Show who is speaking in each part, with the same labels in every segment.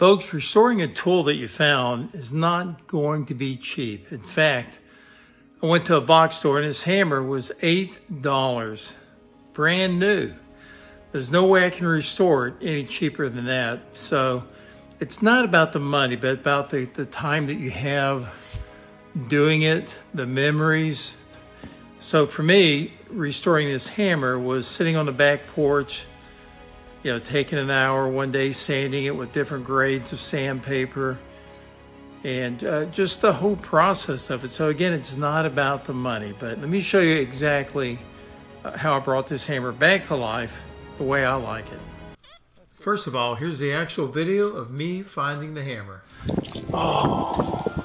Speaker 1: Folks, restoring a tool that you found is not going to be cheap. In fact, I went to a box store and this hammer was $8, brand new. There's no way I can restore it any cheaper than that. So it's not about the money, but about the time that you have doing it, the memories. So for me, restoring this hammer was sitting on the back porch, taking an hour one day, sanding it with different grades of sandpaper, and just the whole process of it. So again, it's not about the money, but let me show you exactly how I brought this hammer back to life the way I like it. First of all, here's the actual video of me finding the hammer.
Speaker 2: Oh,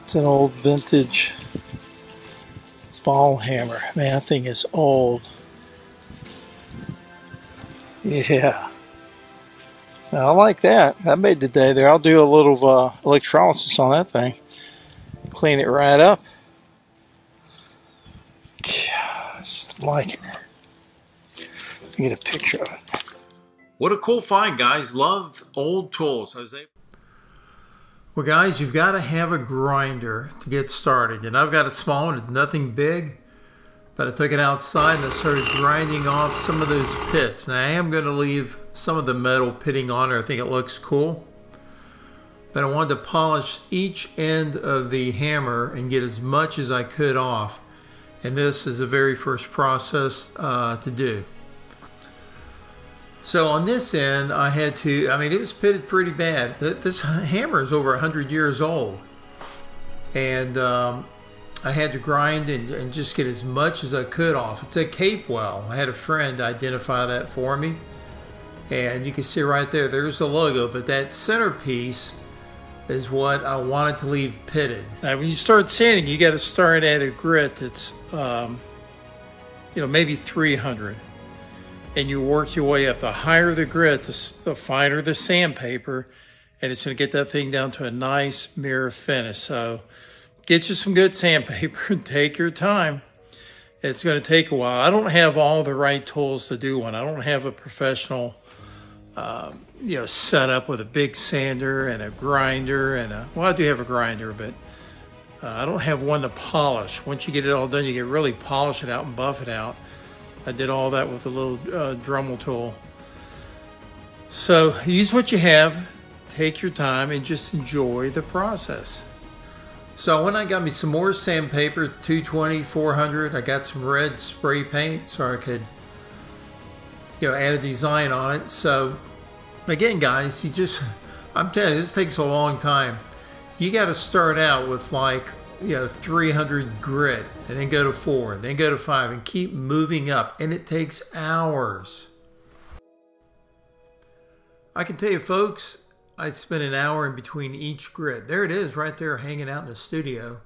Speaker 2: it's an old vintage ball hammer. Man, that thing is old. Yeah. Now, I like that. That made the day there. I'll do a little electrolysis on that thing. Clean it right up. Gosh, I like it. Let me get a picture of it.
Speaker 1: What a cool find, guys. Love old tools. Well, guys, you've got to have a grinder to get started. And I've got a small one. It's nothing big. But I took it outside and I started grinding off some of those pits. Now I am going to leave some of the metal pitting on there. I think it looks cool. But I wanted to polish each end of the hammer and get as much as I could off. And this is the very first process to do. So on this end, I had to, it was pitted pretty bad. This hammer is over 100 years old. And I had to grind and just get as much as I could off. It's a Capewell. I had a friend identify that for me. And you can see right there, there's the logo. But that centerpiece is what I wanted to leave pitted. Now, when you start sanding, you got to start at a grit that's, maybe 300. And you work your way up. The higher the grit, the finer the sandpaper. And it's going to get that thing down to a nice mirror finish. So get you some good sandpaper and take your time. It's going to take a while. I don't have all the right tools to do one. I don't have a professional, setup with a big sander and a grinder and I do have a grinder, but I don't have one to polish. Once you get it all done, you get really polish it out and buff it out. I did all that with a little Dremel tool. So use what you have, take your time, and just enjoy the process. So I went and got me some more sandpaper, 220, 400. I got some red spray paint so I could, add a design on it. So again, guys, I'm telling you, this takes a long time. You got to start out with 300 grit and then go to 4, then go to 5 and keep moving up. And it takes hours. I can tell you, folks, I spent an hour in between each grit. There it is right there hanging out in the studio.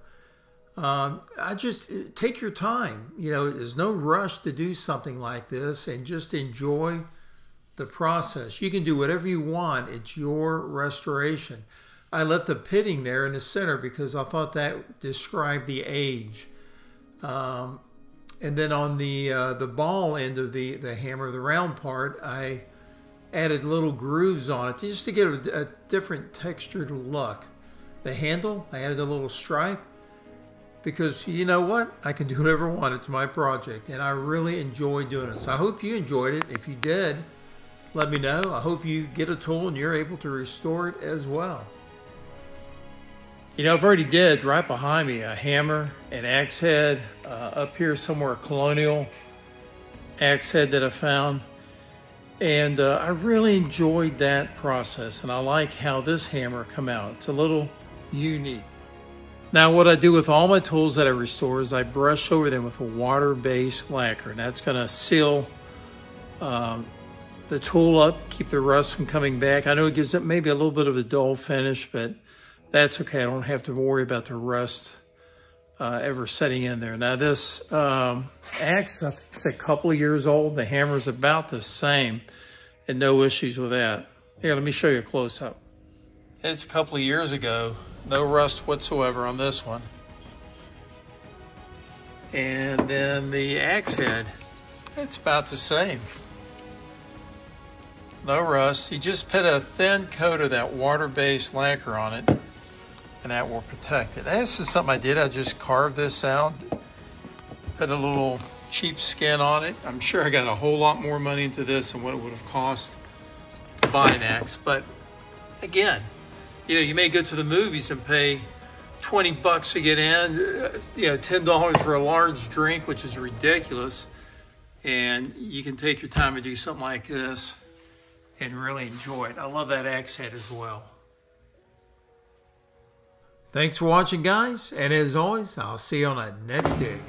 Speaker 1: Take your time. There's no rush to do something like this and just enjoy the process. You can do whatever you want. It's your restoration. I left a pitting there in the center because I thought that described the age. And then on the ball end of the hammer, the round part, I added little grooves on it just to get a different textured look. The handle, I added a little stripe because you know what? I can do whatever I want. It's my project and I really enjoy doing it. So I hope you enjoyed it. If you did, let me know. I hope you get a tool and you're able to restore it as well. I've already did right behind me a hammer, an axe head, up here somewhere a colonial axe head that I found. And I really enjoyed that process, and I like how this hammer come out. It's a little unique. Now, what I do with all my tools that I restore is I brush over them with a water-based lacquer, and that's going to seal the tool up, keep the rust from coming back. I know it gives it maybe a little bit of a dull finish, but that's okay. I don't have to worry about the rust ever setting in there. Now this axe, I think it's a couple of years old. The hammer's about the same and no issues with that. Here, let me show you a close-up. It's a couple of years ago. No rust whatsoever on this one. And then the axe head, it's about the same. no rust. You just put a thin coat of that water-based lacquer on it, and that will protect it. And this is something I did. I just carved this out, put a little cheap skin on it. I'm sure I got a whole lot more money into this than what it would have cost to buy an axe. But again, you may go to the movies and pay $20 to get in, $10 for a large drink, which is ridiculous. And you can take your time and do something like this and really enjoy it. I love that axe head as well. Thanks for watching, guys. And as always, I'll see you on the next dig.